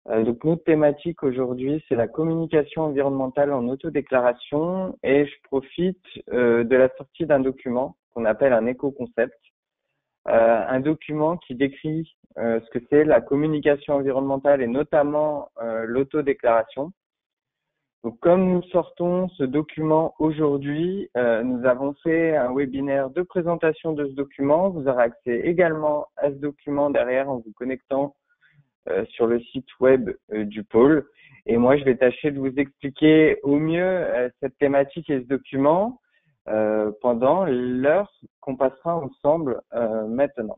Donc notre thématique aujourd'hui, c'est la communication environnementale en autodéclaration et je profite de la sortie d'un document qu'on appelle un éco-concept, un document qui décrit ce que c'est la communication environnementale et notamment l'autodéclaration. Donc, comme nous sortons ce document aujourd'hui, nous avons fait un webinaire de présentation de ce document. Vous aurez accès également à ce document derrière en vous connectant sur le site web du pôle. Et moi, je vais tâcher de vous expliquer au mieux cette thématique et ce document pendant l'heure qu'on passera ensemble maintenant.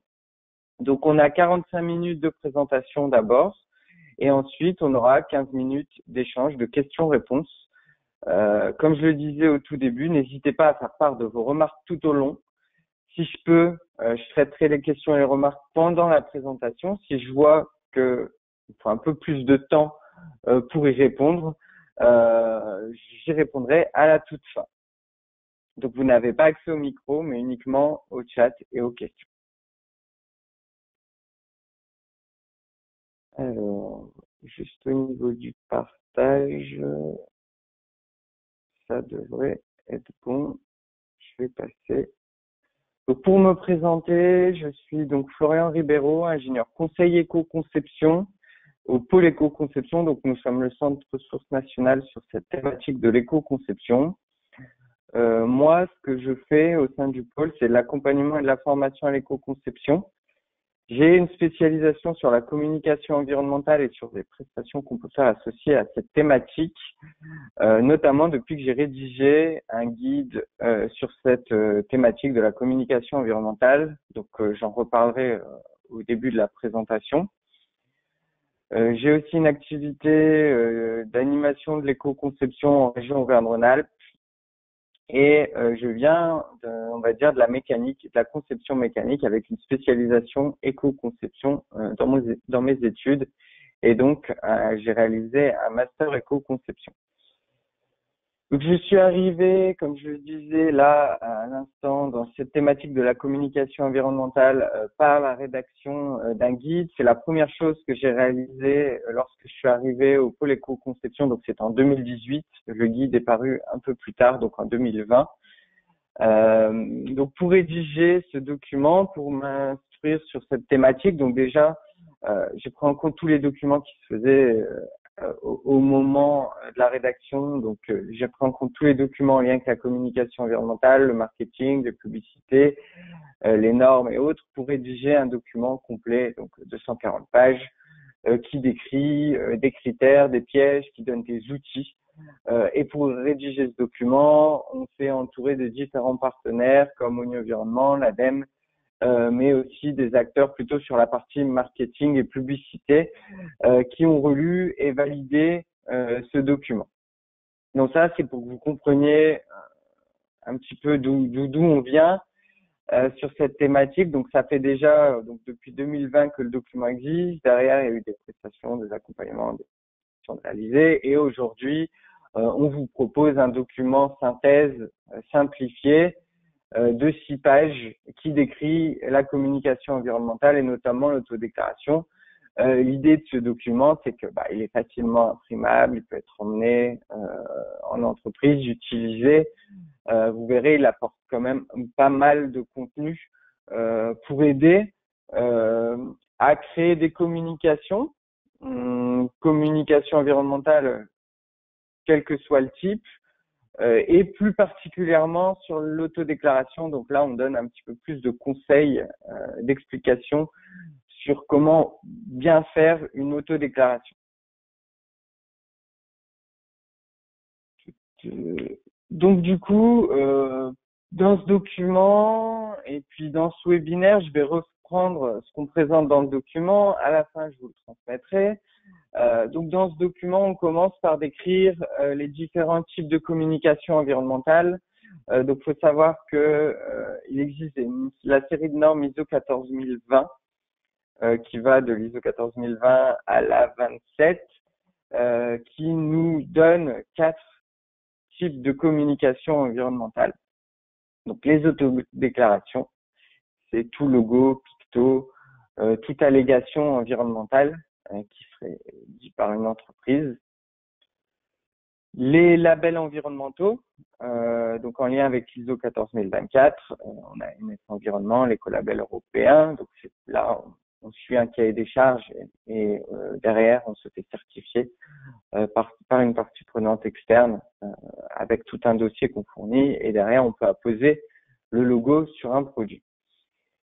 Donc, on a 45 minutes de présentation d'abord. Et ensuite, on aura 15 minutes d'échange de questions-réponses. Comme je le disais au tout début, n'hésitez pas à faire part de vos remarques tout au long. Si je peux, je traiterai les questions et les remarques pendant la présentation. Si je vois qu'il faut un peu plus de temps pour y répondre, j'y répondrai à la toute fin. Donc, vous n'avez pas accès au micro, mais uniquement au chat et aux questions. Alors, juste au niveau du partage, ça devrait être bon. Je vais passer. Donc, pour me présenter, je suis donc Florian Ribeiro, ingénieur conseil éco-conception au pôle éco-conception. Donc, nous sommes le centre ressources nationales sur cette thématique de l'éco-conception. Moi, ce que je fais au sein du pôle, c'est l'accompagnement et de la formation à l'éco-conception. J'ai une spécialisation sur la communication environnementale et sur des prestations qu'on peut faire associées à cette thématique, notamment depuis que j'ai rédigé un guide sur cette thématique de la communication environnementale. Donc, j'en reparlerai au début de la présentation. J'ai aussi une activité d'animation de l'éco-conception en région Auvergne-Rhône-Alpes et je viens, on va dire, de la mécanique, de la conception mécanique avec une spécialisation éco-conception dans mes études et donc j'ai réalisé un master éco-conception. Donc, je suis arrivé, comme je le disais là à l'instant, dans cette thématique de la communication environnementale par la rédaction d'un guide. C'est la première chose que j'ai réalisée lorsque je suis arrivé au pôle éco-conception. Donc, c'est en 2018. Le guide est paru un peu plus tard, donc en 2020. Donc, pour rédiger ce document, pour m'instruire sur cette thématique, donc déjà, j'ai pris en compte tous les documents qui se faisaient au moment de la rédaction. Donc, j'ai pris en compte tous les documents en lien avec la communication environnementale, le marketing, les publicités, les normes et autres pour rédiger un document complet, donc 240 pages, qui décrit des critères, des pièges, qui donne des outils. Et pour rédiger ce document, on s'est entouré de différents partenaires comme ONU Environnement, l'ADEME, mais aussi des acteurs plutôt sur la partie marketing et publicité qui ont relu et validé ce document. Donc ça, c'est pour que vous compreniez un petit peu d'où on vient sur cette thématique. Donc ça fait déjà depuis 2020 que le document existe. Derrière, il y a eu des prestations, des accompagnements, des actions réalisées. Et aujourd'hui, on vous propose un document synthèse simplifié de 6 pages qui décrit la communication environnementale et notamment l'autodéclaration. L'idée de ce document, c'est que il est facilement imprimable, il peut être emmené en entreprise, utilisé. Vous verrez, il apporte quand même pas mal de contenu pour aider à créer des communications, communication environnementale, quel que soit le type, et plus particulièrement sur l'autodéclaration. Donc là, on donne un petit peu plus de conseils, d'explications sur comment bien faire une autodéclaration. Donc du coup, dans ce document et puis dans ce webinaire, je vais reprendre ce qu'on présente dans le document. À la fin, je vous le transmettrai. Donc dans ce document, on commence par décrire les différents types de communication environnementale. Donc il faut savoir que il existe la série de normes ISO 14020 qui va de l'ISO 14020 à la 27, qui nous donne 4 types de communication environnementale. Donc les autodéclarations, c'est tout logo, picto, toute allégation environnementale qui serait dit par une entreprise. Les labels environnementaux, donc en lien avec l'ISO 14024, on a MS Environnement, l'écolabel européen. Donc là, on suit un cahier des charges et derrière, on se fait certifier par une partie prenante externe avec tout un dossier qu'on fournit et derrière, on peut apposer le logo sur un produit.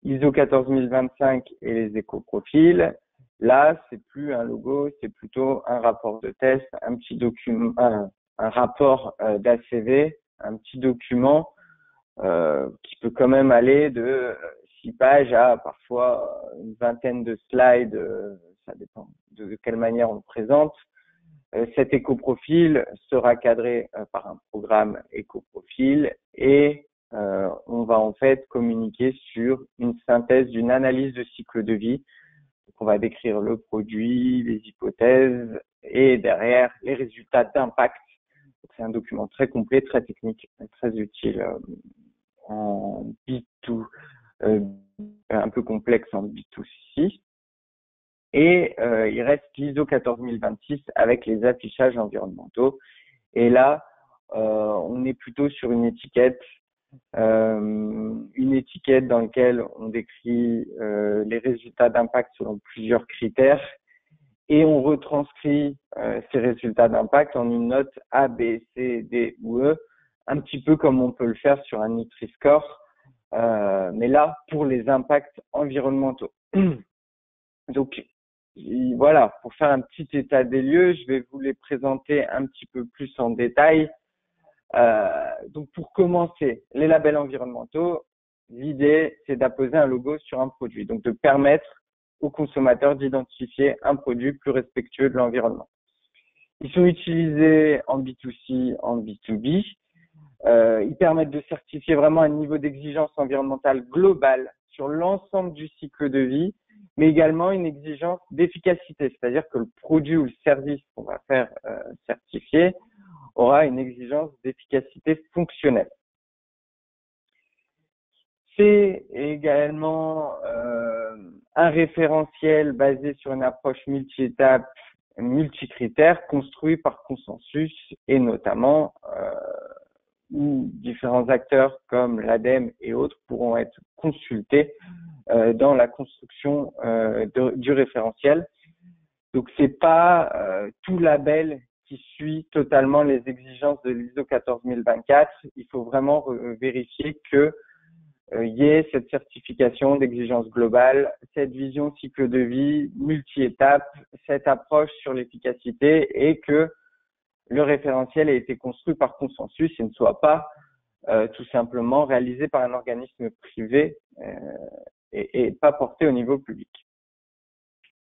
ISO 14025 et les éco-profils. Là, c'est plus un logo, c'est plutôt un rapport de test, un petit document, un rapport d'ACV, un petit document qui peut quand même aller de 6 pages à parfois une vingtaine de slides, ça dépend de quelle manière on le présente. Cet éco-profil sera cadré par un programme éco-profil et on va en fait communiquer sur une synthèse d'une analyse de cycle de vie. Donc, on va décrire le produit, les hypothèses et derrière les résultats d'impact. C'est un document très complet, très technique, très utile en B2, un peu complexe en B2C. Et il reste l'ISO 14026 avec les affichages environnementaux. Et là, on est plutôt sur une étiquette dans laquelle on décrit les résultats d'impact selon plusieurs critères et on retranscrit ces résultats d'impact en une note A, B, C, D ou E, un petit peu comme on peut le faire sur un Nutri-Score, mais là pour les impacts environnementaux. Donc voilà, pour faire un petit état des lieux, je vais vous les présenter un petit peu plus en détail. Donc pour commencer, les labels environnementaux, l'idée c'est d'apposer un logo sur un produit, donc de permettre aux consommateurs d'identifier un produit plus respectueux de l'environnement. Ils sont utilisés en B2C, en B2B. Ils permettent de certifier vraiment un niveau d'exigence environnementale globale sur l'ensemble du cycle de vie, mais également une exigence d'efficacité, c'est-à-dire que le produit ou le service qu'on va faire certifier aura une exigence d'efficacité fonctionnelle. C'est également un référentiel basé sur une approche multi-étapes, multi-critères, construit par consensus et notamment où différents acteurs comme l'ADEME et autres pourront être consultés dans la construction du référentiel. Donc c'est pas tout label qui suit totalement les exigences de l'ISO 14024. Il faut vraiment vérifier que y ait cette certification d'exigence globale, cette vision cycle de vie, multi-étapes, cette approche sur l'efficacité et que le référentiel ait été construit par consensus et ne soit pas tout simplement réalisé par un organisme privé et pas porté au niveau public.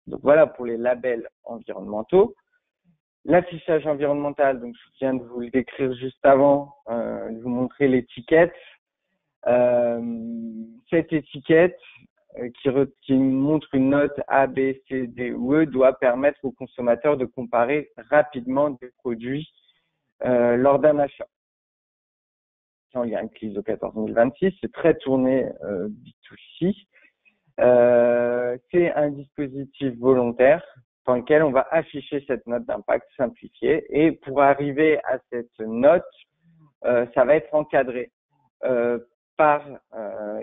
Donc voilà pour les labels environnementaux. L'affichage environnemental, donc je viens de vous le décrire juste avant, de vous montrer l'étiquette. Cette étiquette qui montre une note A, B, C, D ou E doit permettre aux consommateurs de comparer rapidement des produits lors d'un achat. En lien avec l'ISO 14026, c'est très tourné B2C. C'est un dispositif volontaire dans lequel on va afficher cette note d'impact simplifiée et pour arriver à cette note, ça va être encadré par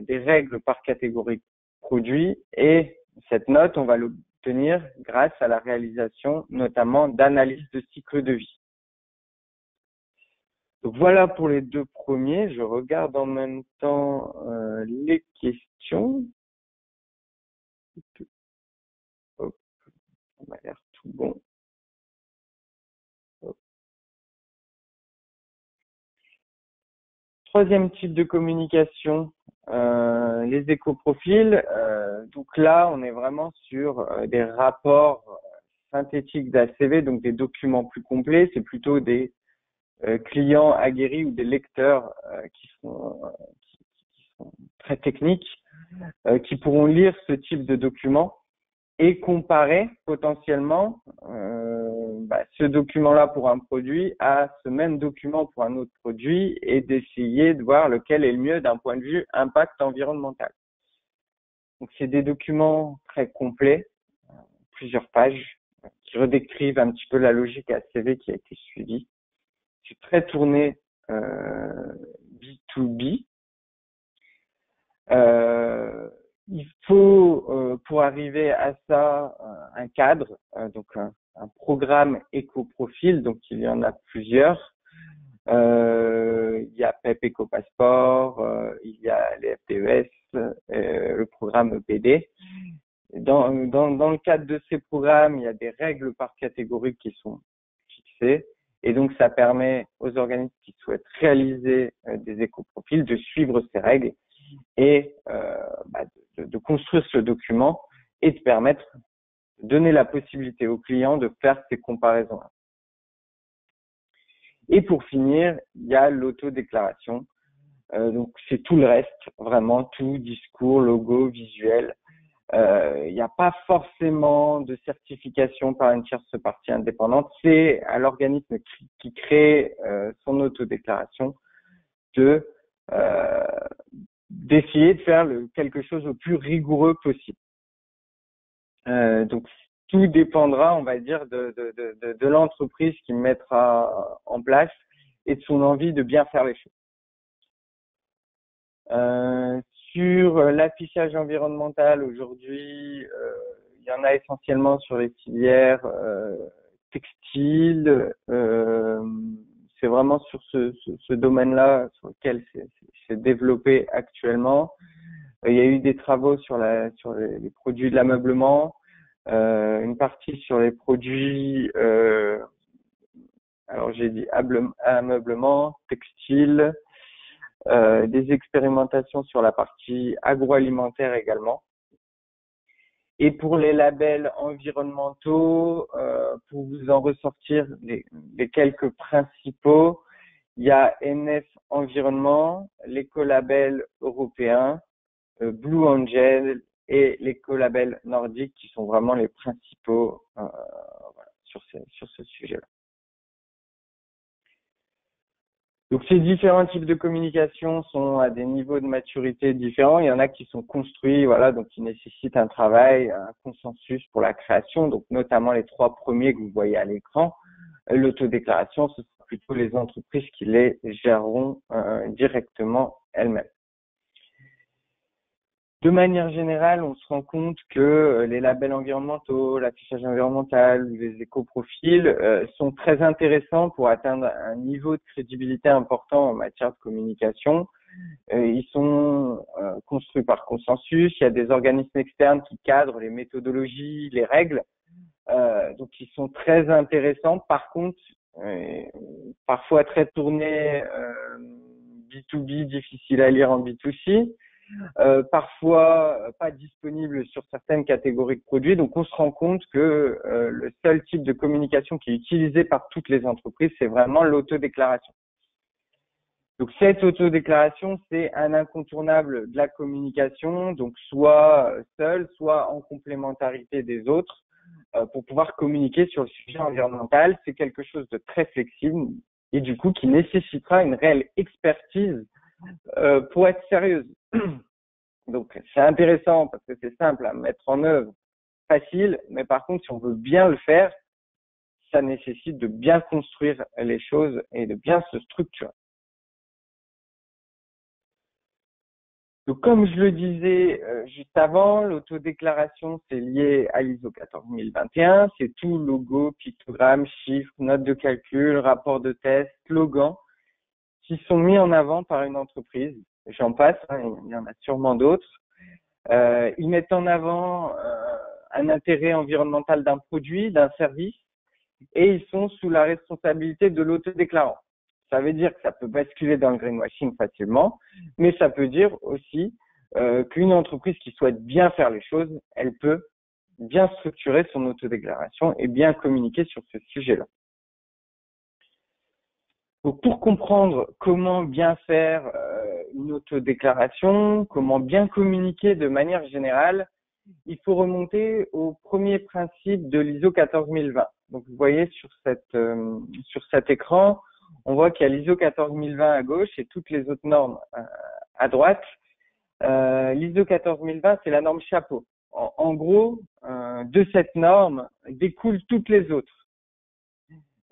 des règles par catégorie produit et cette note, on va l'obtenir grâce à la réalisation notamment d'analyses de cycle de vie. Donc voilà pour les deux premiers. Je regarde en même temps les questions. Hop, on a l'air tout bon. Hop. Troisième type de communication, les éco-profils. Donc là, on est vraiment sur des rapports synthétiques d'ACV, donc des documents plus complets. C'est plutôt des clients aguerris ou des lecteurs qui sont très techniques, qui pourront lire ce type de documents et comparer potentiellement ce document-là pour un produit à ce même document pour un autre produit et d'essayer de voir lequel est le mieux d'un point de vue impact environnemental. Donc c'est des documents très complets, plusieurs pages, qui redécrivent un petit peu la logique ACV qui a été suivie. C'est très tourné B2B. Il faut, pour arriver à ça, un cadre, donc un programme éco-profil, donc il y en a plusieurs. Il y a PEP Éco-Passeport, il y a les FTES, le programme EPD. Dans le cadre de ces programmes, il y a des règles par catégorie qui sont fixées. Et donc, ça permet aux organismes qui souhaitent réaliser des éco-profils de suivre ces règles et de construire ce document et de permettre de donner la possibilité aux clients de faire ces comparaisons-là. Et pour finir, il y a l'autodéclaration. Donc, c'est tout le reste, vraiment tout, discours, logo, visuel. Il n'y a pas forcément de certification par une tierce partie indépendante. C'est à l'organisme qui crée son autodéclaration d'essayer de faire quelque chose au plus rigoureux possible. Donc, tout dépendra, on va dire, de l'entreprise qui mettra en place et de son envie de bien faire les choses. Sur l'affichage environnemental, aujourd'hui, il y en a essentiellement sur les filières textiles. C'est vraiment sur ce domaine-là sur lequel c'est développé actuellement. Il y a eu des travaux sur les produits de l'ameublement, une partie sur les produits, alors j'ai dit ameublement, textile, des expérimentations sur la partie agroalimentaire également. Et pour les labels environnementaux, pour vous en ressortir les quelques principaux, il y a NF Environnement, l'écolabel européen, Blue Angel et l'écolabel nordique qui sont vraiment les principaux sur ce sujet-là. Donc ces différents types de communication sont à des niveaux de maturité différents. Il y en a qui sont construits, voilà, donc qui nécessitent un travail, un consensus pour la création. Donc notamment les 3 premiers que vous voyez à l'écran. L'autodéclaration, ce sera plutôt les entreprises qui les géreront directement elles-mêmes. De manière générale, on se rend compte que les labels environnementaux, l'affichage environnemental, les éco-profils sont très intéressants pour atteindre un niveau de crédibilité important en matière de communication. Ils sont construits par consensus. Il y a des organismes externes qui cadrent les méthodologies, les règles. Donc, ils sont très intéressants. Par contre, parfois très tournés B2B, difficile à lire en B2C. Parfois pas disponible sur certaines catégories de produits. Donc, on se rend compte que le seul type de communication qui est utilisé par toutes les entreprises, c'est vraiment l'autodéclaration. Donc, cette autodéclaration, c'est un incontournable de la communication, donc soit seul, soit en complémentarité des autres, pour pouvoir communiquer sur le sujet environnemental. C'est quelque chose de très flexible et du coup qui nécessitera une réelle expertise pour être sérieuse. Donc, c'est intéressant parce que c'est simple à mettre en œuvre, facile, mais par contre, si on veut bien le faire, ça nécessite de bien construire les choses et de bien se structurer. Donc, comme je le disais juste avant, l'autodéclaration, c'est lié à l'ISO 14021. C'est tout logo, pictogramme, chiffres, notes de calcul, rapport de test, slogan qui sont mis en avant par une entreprise. J'en passe, hein, il y en a sûrement d'autres. Ils mettent en avant un intérêt environnemental d'un produit, d'un service, et ils sont sous la responsabilité de l'autodéclarant. Ça veut dire que ça peut basculer dans le greenwashing facilement, mais ça peut dire aussi qu'une entreprise qui souhaite bien faire les choses, elle peut bien structurer son autodéclaration et bien communiquer sur ce sujet-là. Donc, pour comprendre comment bien faire une autodéclaration, comment bien communiquer de manière générale, il faut remonter au premier principe de l'ISO 14020. Donc, vous voyez sur cet écran, on voit qu'il y a l'ISO 14020 à gauche et toutes les autres normes à droite. L'ISO 14020, c'est la norme chapeau. En gros, de cette norme découlent toutes les autres.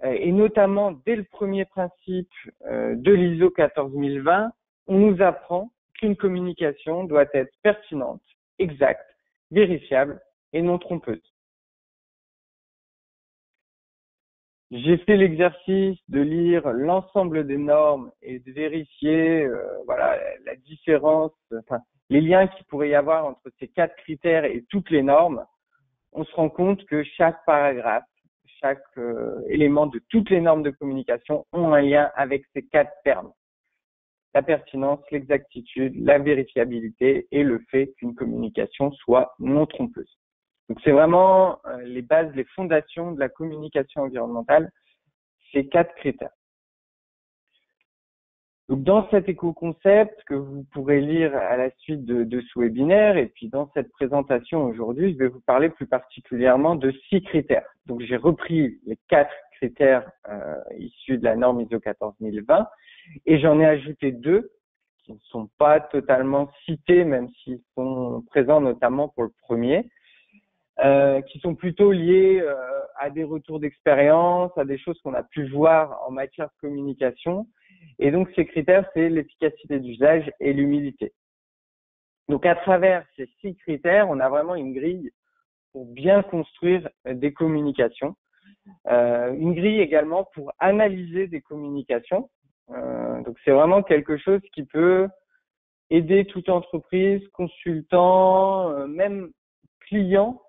Et notamment, dès le premier principe de l'ISO 14020, on nous apprend qu'une communication doit être pertinente, exacte, vérifiable et non trompeuse. J'ai fait l'exercice de lire l'ensemble des normes et de vérifier voilà, la différence, enfin, les liens qu'il pourrait y avoir entre ces 4 critères et toutes les normes. On se rend compte que chaque paragraphe, chaque élément de toutes les normes de communication ont un lien avec ces 4 termes. La pertinence, l'exactitude, la vérifiabilité et le fait qu'une communication soit non trompeuse. Donc, c'est vraiment les bases, les fondations de la communication environnementale, ces 4 critères. Donc, dans cet éco-concept que vous pourrez lire à la suite de ce webinaire, et puis dans cette présentation aujourd'hui, je vais vous parler plus particulièrement de 6 critères. Donc, j'ai repris les 4 critères issus de la norme ISO 14020 et j'en ai ajouté 2 qui ne sont pas totalement cités, même s'ils sont présents notamment pour le premier, qui sont plutôt liés à des retours d'expérience, à des choses qu'on a pu voir en matière de communication. Et donc, ces critères, c'est l'efficacité d'usage et l'humilité. Donc, à travers ces 6 critères, on a vraiment une grille pour bien construire des communications. Une grille également pour analyser des communications. Donc, c'est vraiment quelque chose qui peut aider toute entreprise, consultant, même client,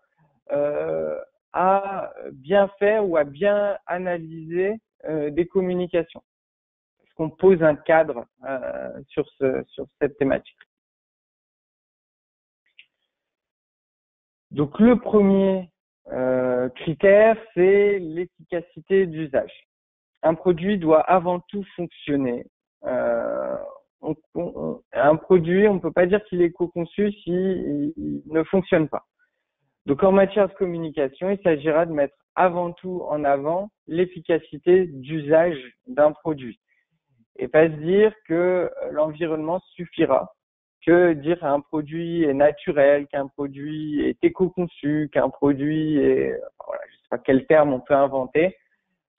à bien faire ou à bien analyser des communications. Parce qu'on pose un cadre sur cette thématique. Donc, le premier critère, c'est l'efficacité d'usage. Un produit doit avant tout fonctionner. Un produit, on ne peut pas dire qu'il est co-conçu s'il ne fonctionne pas. Donc, en matière de communication, il s'agira de mettre avant tout en avant l'efficacité d'usage d'un produit. Et pas se dire que l'environnement suffira, que dire qu'un produit est naturel, qu'un produit est éco-conçu, qu'un produit est, voilà, je sais pas quel terme on peut inventer,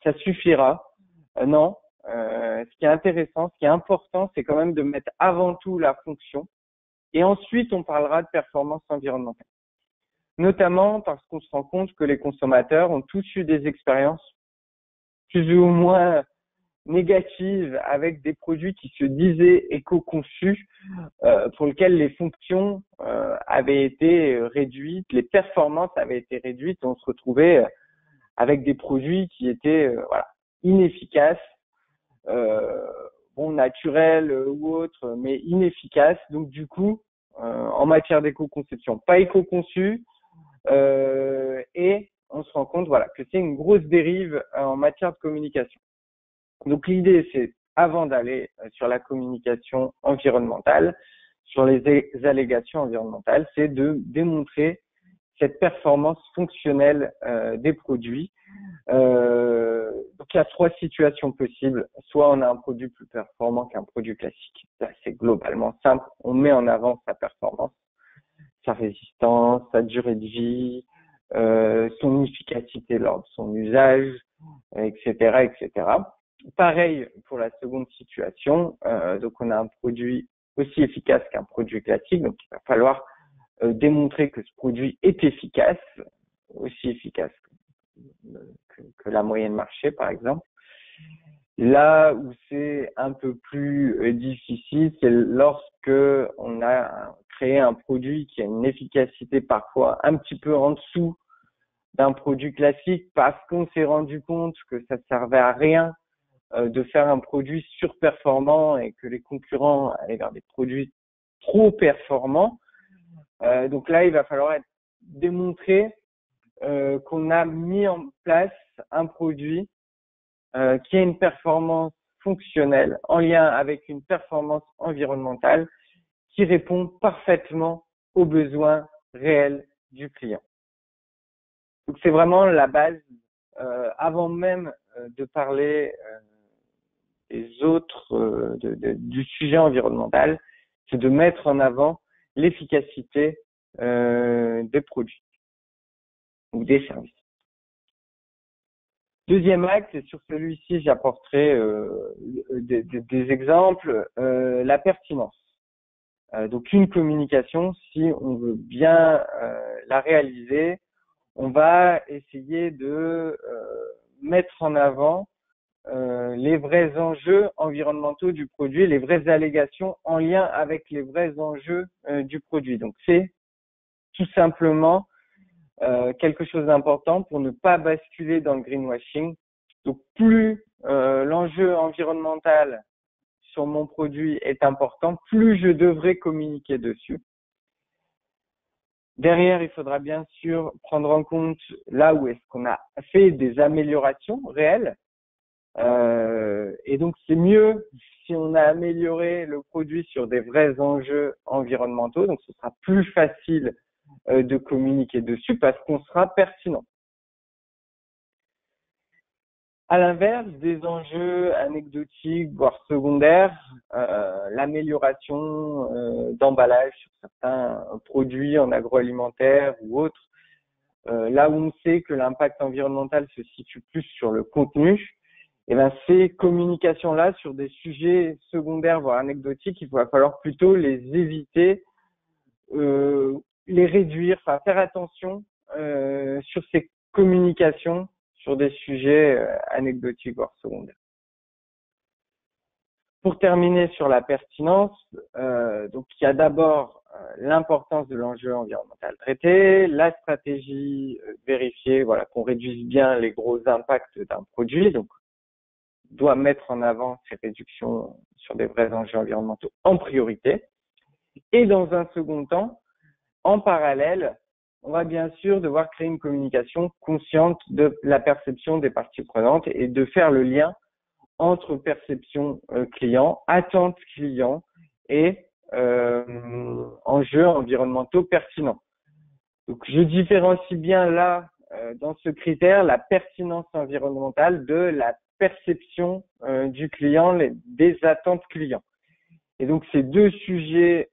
ça suffira. Non. Ce qui est intéressant, ce qui est important, c'est quand même de mettre avant tout la fonction. Et ensuite, on parlera de performance environnementale. Notamment parce qu'on se rend compte que les consommateurs ont tous eu des expériences plus ou moins négatives avec des produits qui se disaient éco-conçus, pour lesquels les fonctions avaient été réduites, les performances avaient été réduites, et on se retrouvait avec des produits qui étaient voilà, inefficaces, bon, naturels ou autres, mais inefficaces. Donc du coup, en matière d'éco-conception, pas éco-conçus, et on se rend compte voilà, que c'est une grosse dérive en matière de communication. Donc l'idée, c'est avant d'aller sur la communication environnementale, sur les allégations environnementales, c'est de démontrer cette performance fonctionnelle des produits. Donc il y a 3 situations possibles. Soit on a un produit plus performant qu'un produit classique. Là, c'est globalement simple. On met en avant sa performance, sa résistance, sa durée de vie, son efficacité lors de son usage, etc., etc. Pareil pour la seconde situation. Donc, on a un produit aussi efficace qu'un produit classique. Donc, il va falloir démontrer que ce produit est efficace, aussi efficace que la moyenne marché, par exemple. Là où c'est un peu plus difficile, c'est lorsque on a créé un produit qui a une efficacité parfois un petit peu en dessous d'un produit classique parce qu'on s'est rendu compte que ça servait à rien de faire un produit surperformant et que les concurrents allaient vers des produits trop performants. Donc là, il va falloir démontrer qu'on a mis en place un produit qui a une performance fonctionnelle en lien avec une performance environnementale qui répond parfaitement aux besoins réels du client. Donc c'est vraiment la base avant même de parler des autres du sujet environnemental, c'est de mettre en avant l'efficacité des produits. ou des services. Deuxième axe, et sur celui-ci, j'apporterai des exemples, la pertinence. Donc, une communication, si on veut bien la réaliser, on va essayer de mettre en avant les vrais enjeux environnementaux du produit, les vraies allégations en lien avec les vrais enjeux du produit. Donc, c'est tout simplement quelque chose d'important pour ne pas basculer dans le greenwashing. Donc, plus l'enjeu environnemental sur mon produit est important, plus je devrais communiquer dessus. Derrière, il faudra bien sûr prendre en compte là où est-ce qu'on a fait des améliorations réelles. Et donc, c'est mieux si on a amélioré le produit sur des vrais enjeux environnementaux. Donc, ce sera plus facile de communiquer dessus parce qu'on sera pertinent. À l'inverse, des enjeux anecdotiques, voire secondaires, l'amélioration d'emballage sur certains produits en agroalimentaire ou autres, là où on sait que l'impact environnemental se situe plus sur le contenu, et ben ces communications-là sur des sujets secondaires, voire anecdotiques, il va falloir plutôt les éviter, les réduire, enfin faire attention sur ces communications sur des sujets anecdotiques voire secondaires. Pour terminer sur la pertinence, donc il y a d'abord l'importance de l'enjeu environnemental traité, la stratégie vérifiée, voilà, qu'on réduise bien les gros impacts d'un produit, donc on doit mettre en avant ces réductions sur des vrais enjeux environnementaux en priorité. Et dans un second temps, en parallèle, on va bien sûr devoir créer une communication consciente de la perception des parties prenantes et de faire le lien entre perception client, attente client et enjeux environnementaux pertinents. Donc, je différencie bien là, dans ce critère, la pertinence environnementale de la perception du client, des attentes clients. Et donc, c'est deux sujets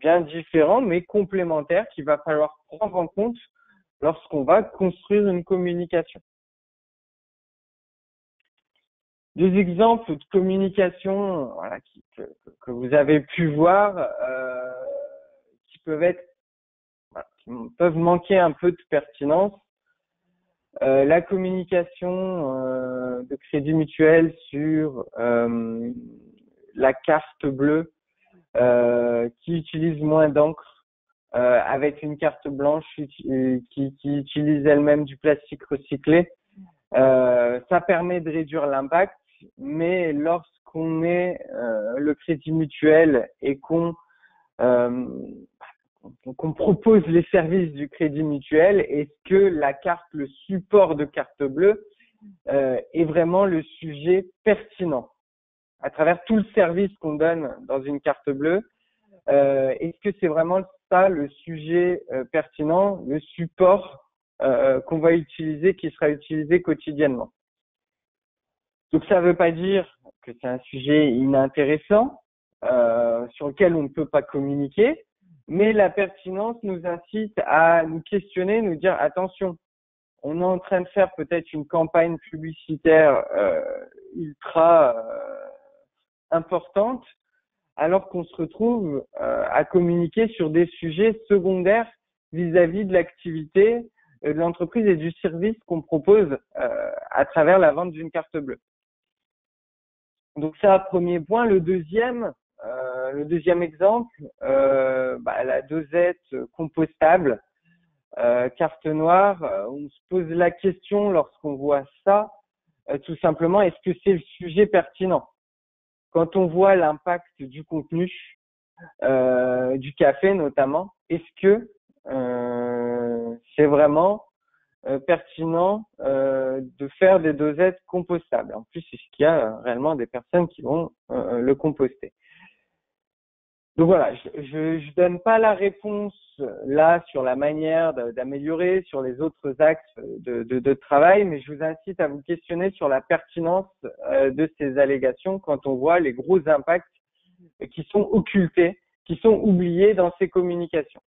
bien différents, mais complémentaires qu'il va falloir prendre en compte lorsqu'on va construire une communication. Des exemples de communication voilà, que vous avez pu voir qui peuvent être voilà, qui peuvent manquer un peu de pertinence. La communication de Crédit Mutuel sur la carte bleue qui utilise moins d'encre avec une carte blanche qui utilise elle-même du plastique recyclé. Ça permet de réduire l'impact, mais lorsqu'on est le Crédit Mutuel et qu'on propose les services du Crédit Mutuel, est-ce que la carte, le support de carte bleue est vraiment le sujet pertinent à travers tout le service qu'on donne dans une carte bleue? Est-ce que c'est vraiment ça le sujet pertinent, le support qu'on va utiliser, qui sera utilisé quotidiennement? Donc ça ne veut pas dire que c'est un sujet inintéressant sur lequel on ne peut pas communiquer, mais la pertinence nous incite à nous questionner, nous dire attention, on est en train de faire peut-être une campagne publicitaire ultra importante, alors qu'on se retrouve à communiquer sur des sujets secondaires vis-à-vis de l'activité de l'entreprise et du service qu'on propose à travers la vente d'une carte bleue. Donc ça, premier point. Le deuxième exemple, la dosette compostable, carte noire, on se pose la question lorsqu'on voit ça, tout simplement, est-ce que c'est le sujet pertinent? Quand on voit l'impact du contenu, du café notamment, est-ce que c'est vraiment pertinent de faire des dosettes compostables? En plus, est-ce qu'il y a réellement des personnes qui vont le composter? Donc voilà, je donne pas la réponse là sur la manière d'améliorer, sur les autres axes de travail, mais je vous incite à vous questionner sur la pertinence de ces allégations quand on voit les gros impacts qui sont occultés, qui sont oubliés dans ces communications.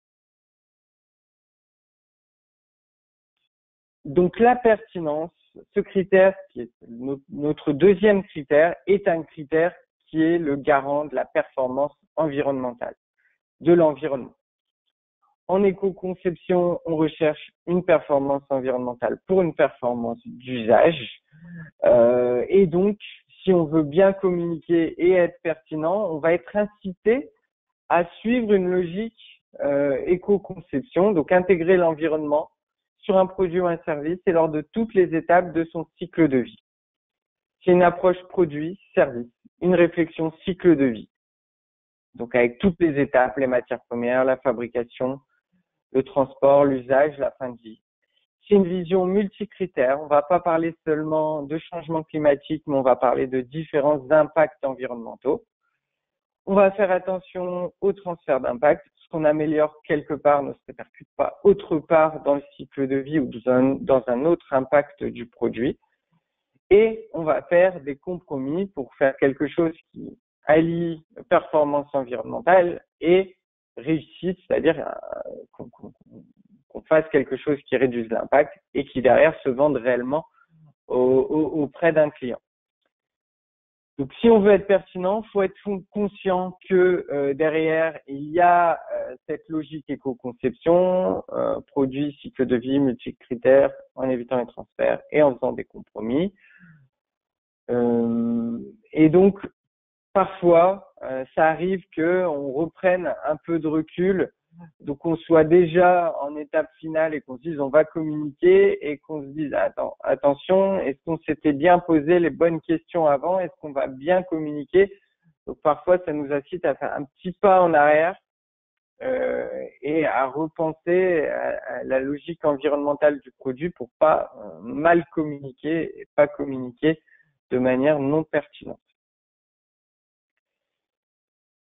Donc la pertinence, ce critère qui est notre deuxième critère, est un critère qui est le garant de la performance environnementale, de l'environnement. En éco-conception, on recherche une performance environnementale pour une performance d'usage. Et donc, si on veut bien communiquer et être pertinent, on va être incité à suivre une logique éco-conception, donc intégrer l'environnement sur un produit ou un service et lors de toutes les étapes de son cycle de vie. C'est une approche produit-service, une réflexion cycle de vie. Donc avec toutes les étapes, les matières premières, la fabrication, le transport, l'usage, la fin de vie. C'est une vision multicritère. On ne va pas parler seulement de changement climatique, mais on va parler de différents impacts environnementaux. On va faire attention au transfert d'impact. Ce qu'on améliore quelque part ne se répercute pas autre part dans le cycle de vie ou dans un autre impact du produit. Et on va faire des compromis pour faire quelque chose qui allie performance environnementale et réussite, c'est-à-dire qu'on fasse quelque chose qui réduise l'impact et qui derrière se vende réellement auprès d'un client. Donc, si on veut être pertinent, il faut être conscient que derrière, il y a cette logique éco-conception, produit, cycle de vie, multicritères, en évitant les transferts et en faisant des compromis. Et donc, parfois, ça arrive qu'on reprenne un peu de recul, donc qu'on soit déjà en étape finale et qu'on se dise on va communiquer et qu'on se dise attention, est-ce qu'on s'était bien posé les bonnes questions avant, est-ce qu'on va bien communiquer? Donc parfois ça nous incite à faire un petit pas en arrière et à repenser à la logique environnementale du produit pour pas mal communiquer et pas communiquer de manière non pertinente.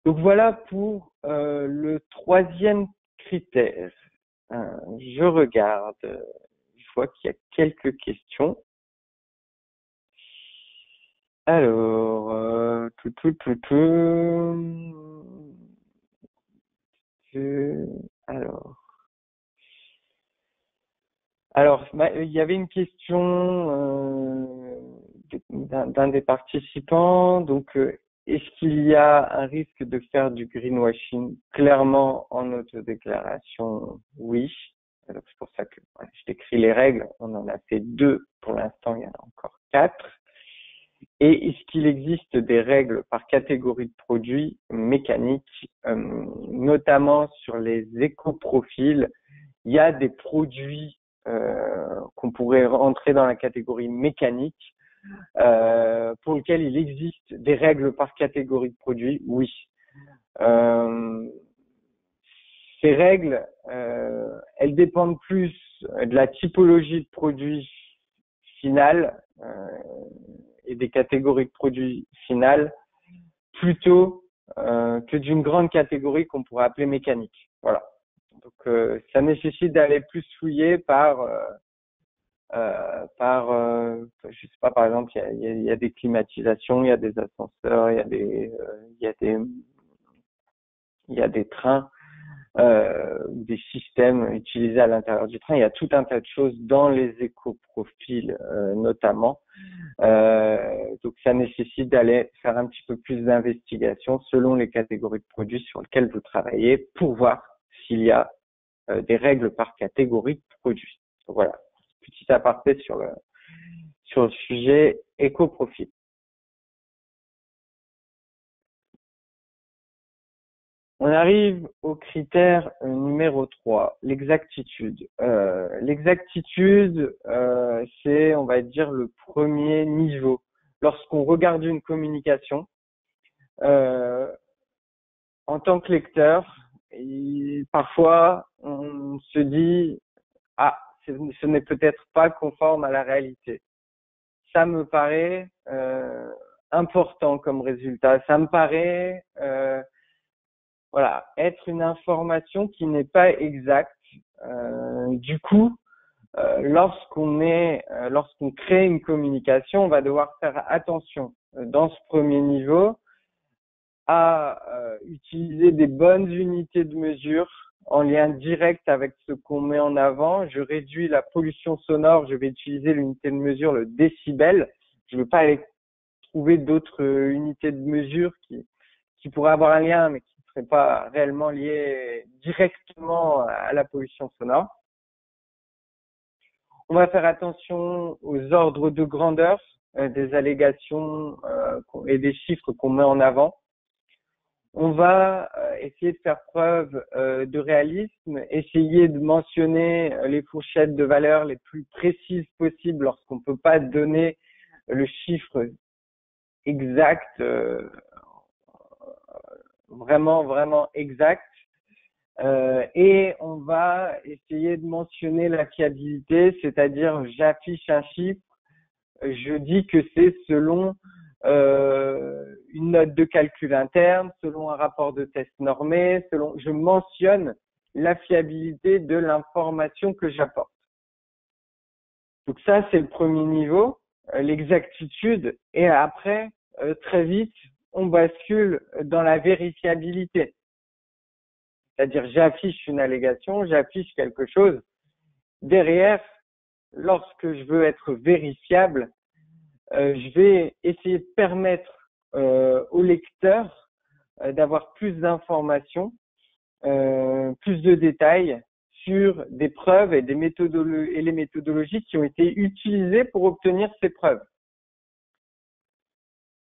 Donc voilà pour le troisième critère. Je regarde, je vois qu'il y a quelques questions. Alors, alors, il y avait une question d'un des participants. Donc, est-ce qu'il y a un risque de faire du greenwashing? Clairement, en autodéclaration, oui. Alors, c'est pour ça que je décris les règles. On en a fait 2 pour l'instant, il y en a encore 4. Et est-ce qu'il existe des règles par catégorie de produits mécaniques, notamment sur les éco-profils? Il y a des produits qu'on pourrait rentrer dans la catégorie mécanique, pour lesquels il existe des règles par catégorie de produits, oui. Ces règles, elles dépendent plus de la typologie de produit final et des catégories de produits finales plutôt que d'une grande catégorie qu'on pourrait appeler mécanique. Voilà. Donc ça nécessite d'aller plus fouiller par je sais pas, par exemple, il y a des climatisations, il y a des ascenseurs, il y a des trains, des systèmes utilisés à l'intérieur du train. Il y a tout un tas de choses dans les éco-profils notamment. Donc ça nécessite d'aller faire un petit peu plus d'investigation selon les catégories de produits sur lesquels vous travaillez pour voir s'il y a des règles par catégorie de produits. Donc, voilà, petit aparté sur le sujet éco-profil. On arrive au critère numéro 3, l'exactitude. L'exactitude, c'est, on va dire, le premier niveau. Lorsqu'on regarde une communication, en tant que lecteur, parfois, on se dit « Ah, ce n'est peut-être pas conforme à la réalité ». Ça me paraît important comme résultat. Ça me paraît être une information qui n'est pas exacte. Du coup, lorsqu'on crée une communication, on va devoir faire attention dans ce premier niveau à utiliser des bonnes unités de mesure en lien direct avec ce qu'on met en avant. Je réduis la pollution sonore. Je vais utiliser l'unité de mesure, le décibel. Je ne veux pas aller trouver d'autres unités de mesure qui pourraient avoir un lien, mais qui ne seraient pas réellement liées directement à la pollution sonore. On va faire attention aux ordres de grandeur des allégations et des chiffres qu'on met en avant. On va essayer de faire preuve de réalisme, essayer de mentionner les fourchettes de valeur les plus précises possibles lorsqu'on ne peut pas donner le chiffre exact, vraiment exact. Et on va essayer de mentionner la fiabilité, c'est-à-dire j'affiche un chiffre, je dis que c'est selon une note de calcul interne, selon un rapport de test normé, je mentionne la fiabilité de l'information que j'apporte. Donc ça, c'est le premier niveau, l'exactitude, et après, très vite, on bascule dans la vérifiabilité. C'est-à-dire, j'affiche une allégation, j'affiche quelque chose. Derrière, lorsque je veux être vérifiable, je vais essayer de permettre au lecteur d'avoir plus d'informations, plus de détails sur des preuves et les méthodologies qui ont été utilisées pour obtenir ces preuves.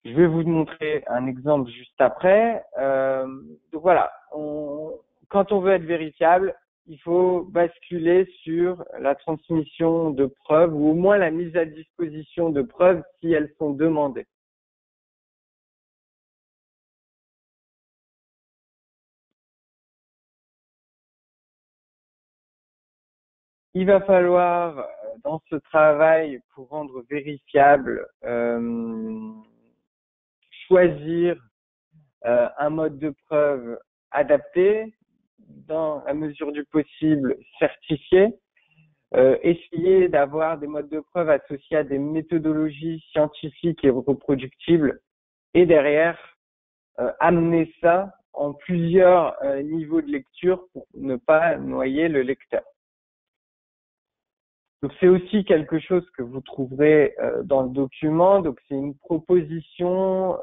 Je vais vous montrer un exemple juste après. Donc voilà, quand on veut être vérifiable, il faut basculer sur la transmission de preuves ou au moins la mise à disposition de preuves si elles sont demandées. Il va falloir, dans ce travail, pour rendre vérifiable, choisir un mode de preuve adapté, dans la mesure du possible certifié, essayer d'avoir des modes de preuve associés à des méthodologies scientifiques et reproductibles, et derrière, amener ça en plusieurs niveaux de lecture pour ne pas noyer le lecteur. Donc c'est aussi quelque chose que vous trouverez dans le document. Donc c'est une proposition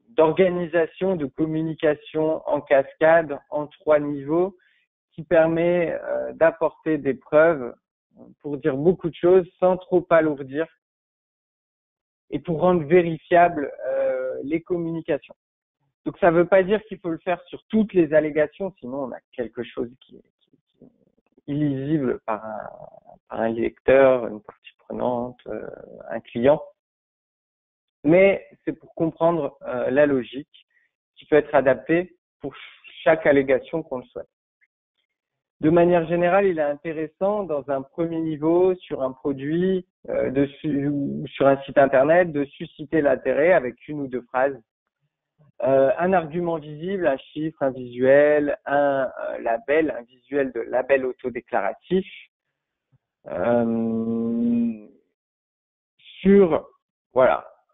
d'organisation, de communication en cascade en 3 niveaux qui permet d'apporter des preuves pour dire beaucoup de choses sans trop alourdir et pour rendre vérifiables les communications. Donc ça ne veut pas dire qu'il faut le faire sur toutes les allégations, sinon on a quelque chose qui est illisible par un lecteur, une partie prenante, un client. Mais c'est pour comprendre la logique qui peut être adaptée pour chaque allégation qu'on le souhaite. De manière générale, il est intéressant dans un premier niveau sur un produit ou sur un site internet de susciter l'intérêt avec une ou deux phrases. Un argument visible, un chiffre, un visuel, un label, un visuel de label autodéclaratif sur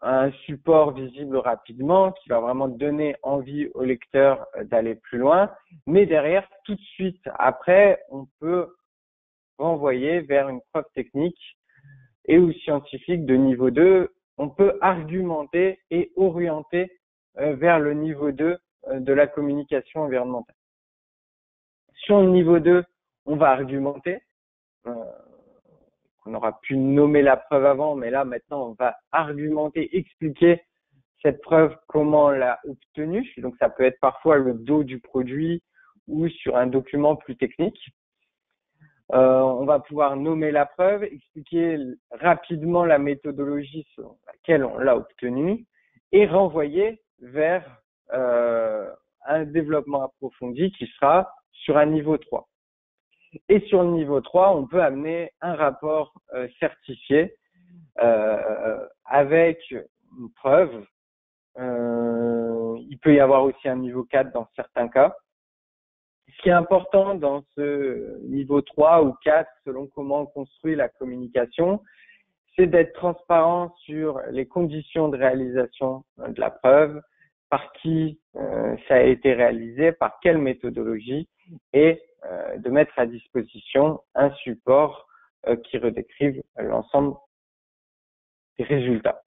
un support visible rapidement qui va vraiment donner envie au lecteur d'aller plus loin. Mais derrière, tout de suite après, on peut renvoyer vers une preuve technique et ou scientifique de niveau 2. On peut argumenter et orienter vers le niveau 2 de la communication environnementale. Sur le niveau 2, on va argumenter. On aura pu nommer la preuve avant, mais là, maintenant, on va argumenter, expliquer cette preuve, comment on l'a obtenue. Donc, ça peut être parfois le dos du produit ou sur un document plus technique. On va pouvoir nommer la preuve, expliquer rapidement la méthodologie selon laquelle on l'a obtenue et renvoyer vers un développement approfondi qui sera sur un niveau 3. Et sur le niveau 3, on peut amener un rapport certifié avec une preuve. Il peut y avoir aussi un niveau 4 dans certains cas. Ce qui est important dans ce niveau 3 ou 4, selon comment on construit la communication, c'est d'être transparent sur les conditions de réalisation de la preuve, par qui ça a été réalisé, par quelle méthodologie, et de mettre à disposition un support qui redécrive l'ensemble des résultats.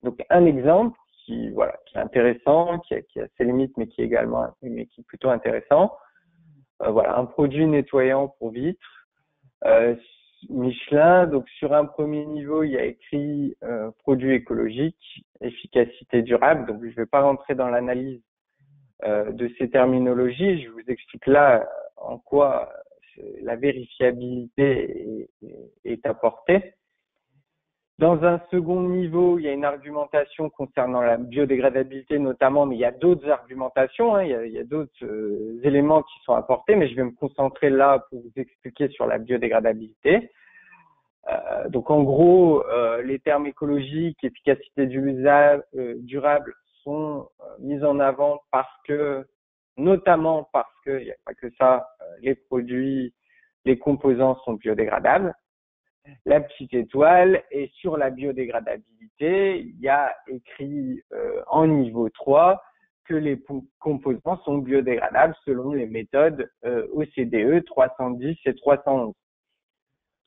Donc un exemple qui est intéressant, qui a ses limites, mais qui est plutôt intéressant. Un produit nettoyant pour vitres. Michelin, donc sur un premier niveau, il y a écrit produit écologique, efficacité durable. Donc je ne vais pas rentrer dans l'analyse de ces terminologies. Je vous explique là en quoi la vérifiabilité est apportée. Dans un second niveau, il y a une argumentation concernant la biodégradabilité notamment, mais il y a d'autres argumentations, il y a d'autres éléments qui sont apportés, mais je vais me concentrer là pour vous expliquer sur la biodégradabilité. Donc en gros, les termes écologiques, efficacité durable sont mis en avant notamment parce que, il n'y a pas que ça, les produits, les composants sont biodégradables. La petite étoile, et sur la biodégradabilité, il y a écrit en niveau 3 que les composants sont biodégradables selon les méthodes OCDE 310 et 311.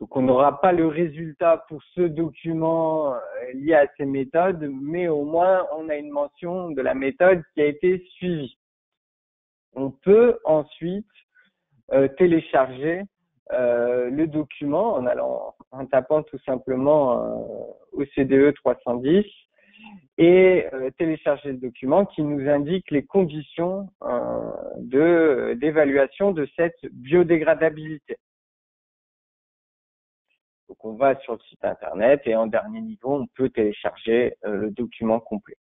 Donc on n'aura pas le résultat pour ce document lié à ces méthodes, mais au moins on a une mention de la méthode qui a été suivie. On peut ensuite télécharger le document en tapant tout simplement OCDE 310 et télécharger le document qui nous indique les conditions d'évaluation de cette biodégradabilité. Donc on va sur le site internet et en dernier niveau on peut télécharger le document complet.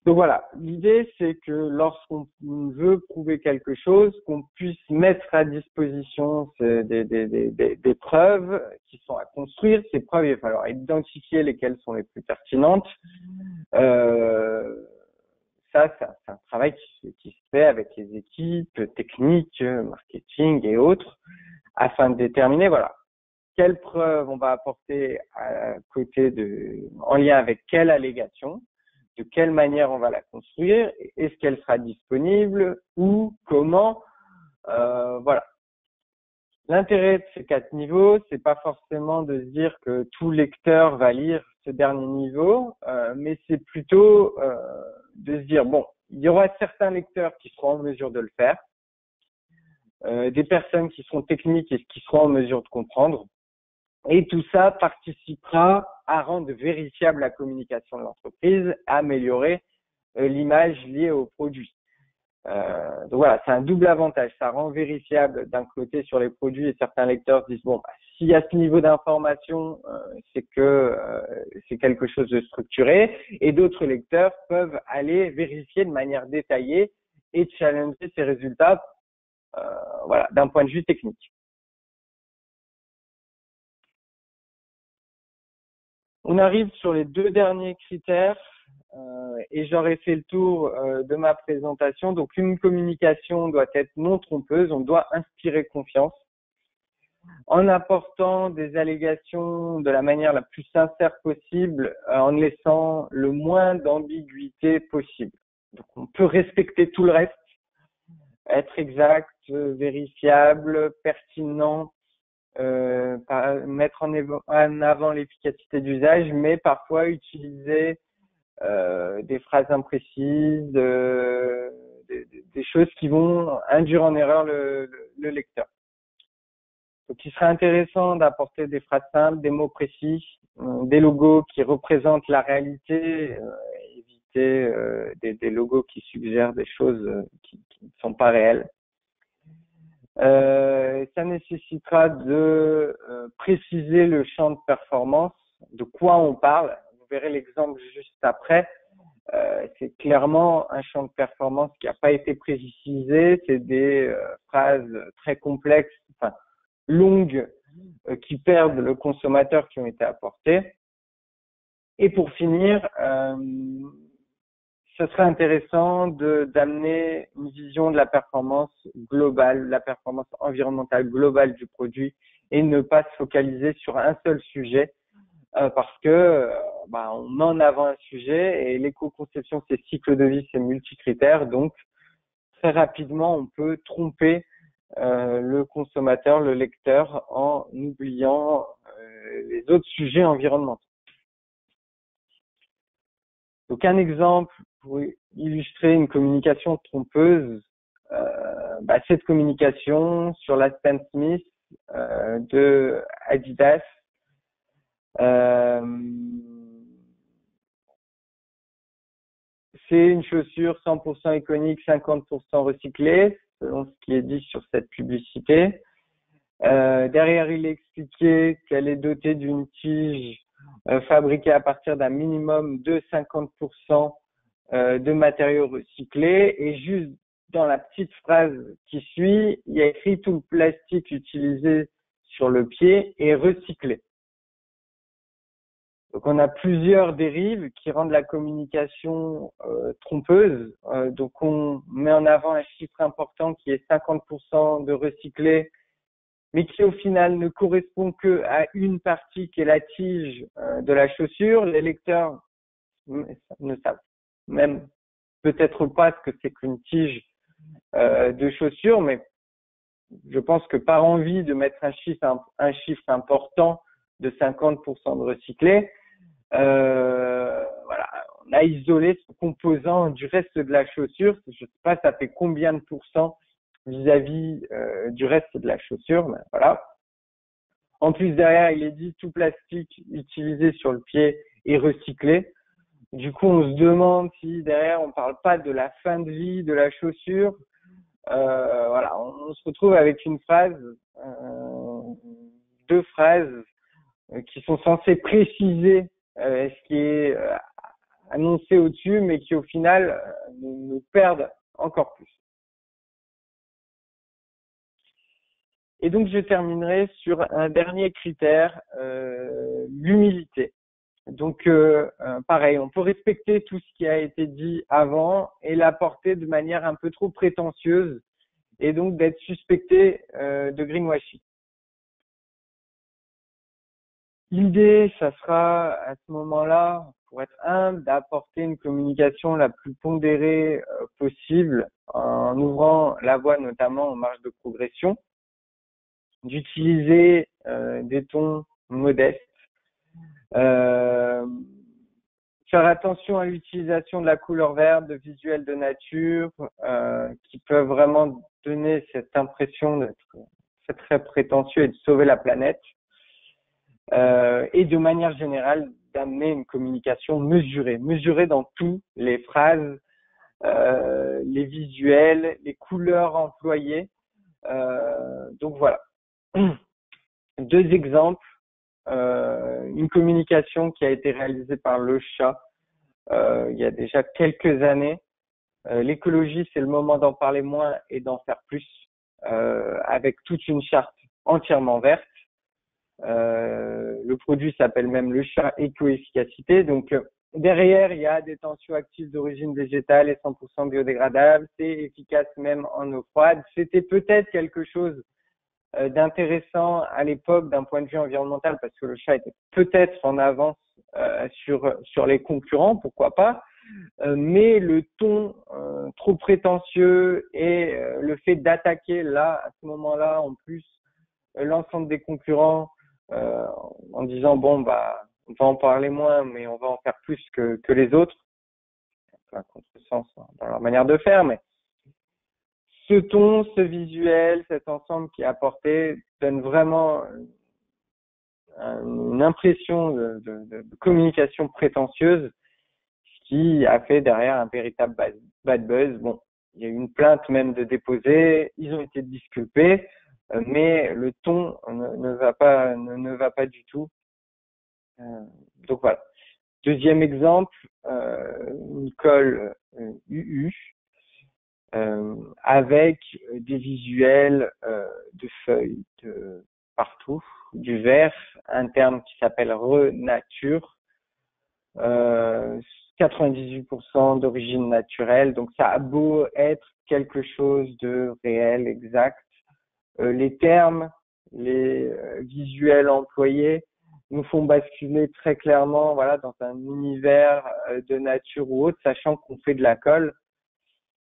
Donc voilà, l'idée c'est que lorsqu'on veut prouver quelque chose, qu'on puisse mettre à disposition des preuves qui sont à construire. Ces preuves, il va falloir identifier lesquelles sont les plus pertinentes. Ça, c'est un travail qui se fait avec les équipes techniques, marketing et autres, afin de déterminer quelles preuves on va apporter en lien avec quelle allégation. De quelle manière on va la construire, est-ce qu'elle sera disponible, où, comment, L'intérêt de ces 4 niveaux, c'est pas forcément de se dire que tout lecteur va lire ce dernier niveau, mais c'est plutôt de se dire, il y aura certains lecteurs qui seront en mesure de le faire, des personnes qui seront techniques et qui seront en mesure de comprendre, et tout ça participera à rendre vérifiable la communication de l'entreprise, à améliorer l'image liée au produit. Donc voilà, c'est un double avantage. Ça rend vérifiable d'un côté sur les produits et certains lecteurs disent s'il y a ce niveau d'information, c'est que c'est quelque chose de structuré, et d'autres lecteurs peuvent aller vérifier de manière détaillée et challenger ces résultats d'un point de vue technique. On arrive sur les 2 derniers critères et j'aurais fait le tour de ma présentation. Donc, une communication doit être non trompeuse, on doit inspirer confiance en apportant des allégations de la manière la plus sincère possible, en laissant le moins d'ambiguïté possible. Donc, on peut respecter tout le reste, être exact, vérifiable, pertinent, mettre en avant l'efficacité d'usage, mais parfois utiliser des phrases imprécises, des choses qui vont induire en erreur le lecteur. Donc, il serait intéressant d'apporter des phrases simples, des mots précis, des logos qui représentent la réalité, éviter des logos qui suggèrent des choses qui ne sont pas réelles. Ça nécessitera de préciser le champ de performance, de quoi on parle. Vous verrez l'exemple juste après. C'est clairement un champ de performance qui n'a pas été précisé. C'est des phrases très complexes, longues, qui perdent le consommateur, qui ont été apportées. Et pour finir, ce serait intéressant d'amener une vision de la performance globale, la performance environnementale globale du produit, et ne pas se focaliser sur un seul sujet, parce que on met en avant un sujet et l'éco-conception, c'est cycle de vie, c'est multicritères, donc très rapidement, on peut tromper le consommateur, le lecteur, en oubliant les autres sujets environnementaux. Donc un exemple pour illustrer une communication trompeuse, cette communication sur la Stan Smith de Adidas. C'est une chaussure 100% iconique, 50% recyclée, selon ce qui est dit sur cette publicité. Derrière, il est expliqué qu'elle est dotée d'une tige fabriquée à partir d'un minimum de 50% de matériaux recyclés. Et juste dans la petite phrase qui suit, il y a écrit tout le plastique utilisé sur le pied est recyclé. Donc on a plusieurs dérives qui rendent la communication trompeuse. Donc on met en avant un chiffre important qui est 50% de recyclé, mais qui au final ne correspond que à une partie qui est la tige de la chaussure. Les lecteurs ne savent même peut-être pas ce que c'est qu'une tige de chaussure, mais je pense que par envie de mettre un chiffre important de 50% de recyclé, on a isolé ce composant du reste de la chaussure. Je sais pas, ça fait combien de pourcents vis-à-vis du reste de la chaussure, mais voilà. En plus, derrière, il est dit tout plastique utilisé sur le pied est recyclé. Du coup, on se demande si derrière, on parle pas de la fin de vie de la chaussure. On se retrouve avec une phrase, deux phrases qui sont censées préciser ce qui est annoncé au-dessus, mais qui au final nous perdent encore plus. Et donc, je terminerai sur un dernier critère, l'humilité. Donc, pareil, on peut respecter tout ce qui a été dit avant et l'apporter de manière un peu trop prétentieuse et donc d'être suspecté de greenwashing. L'idée, ça sera à ce moment-là, pour être humble, d'apporter une communication la plus pondérée possible en ouvrant la voie notamment aux marges de progression, d'utiliser des tons modestes, faire attention à l'utilisation de la couleur verte, de visuels de nature, qui peuvent vraiment donner cette impression d'être très prétentieux et de sauver la planète. Et de manière générale, d'amener une communication mesurée dans tout, les phrases, les visuels, les couleurs employées. Donc voilà. Deux exemples. Une communication qui a été réalisée par Le Chat il y a déjà quelques années. L'écologie, c'est le moment d'en parler moins et d'en faire plus, avec toute une charte entièrement verte. Le produit s'appelle même Le Chat Éco-Efficacité. Donc derrière, il y a des tensioactifs d'origine végétale et 100% biodégradables. C'est efficace même en eau froide. C'était peut-être quelque chose d'intéressant à l'époque d'un point de vue environnemental parce que le chat était peut-être en avance sur les concurrents, pourquoi pas, mais le ton trop prétentieux et le fait d'attaquer là, à ce moment-là, en plus, l'ensemble des concurrents en disant bon bah on va en parler moins mais on va en faire plus que les autres, c'est un contresens dans leur manière de faire, mais ce ton, ce visuel, cet ensemble qui est apporté donne vraiment une impression de communication prétentieuse, ce qui a fait derrière un véritable bad buzz. Bon, il y a eu une plainte même de déposer, ils ont été disculpés, mais le ton ne va pas du tout. Donc voilà. Deuxième exemple, une colle UU. Avec des visuels de feuilles de partout, du vert, un terme qui s'appelle renature, 98% d'origine naturelle, donc ça a beau être quelque chose de réel, exact, les termes, les visuels employés nous font basculer très clairement, voilà, dans un univers de nature ou autre, sachant qu'on fait de la colle.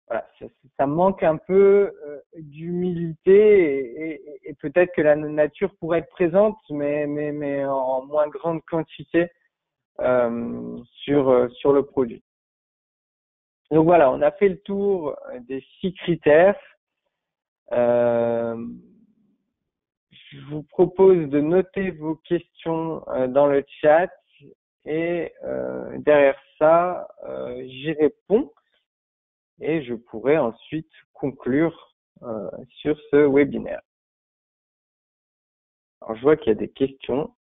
Voilà, ça manque un peu d'humilité et peut-être que la nature pourrait être présente, mais en moins grande quantité sur le produit. Donc voilà, on a fait le tour des 6 critères. Je vous propose de noter vos questions dans le chat et derrière ça, j'y réponds et je pourrai ensuite conclure sur ce webinaire. Alors, je vois qu'il y a des questions.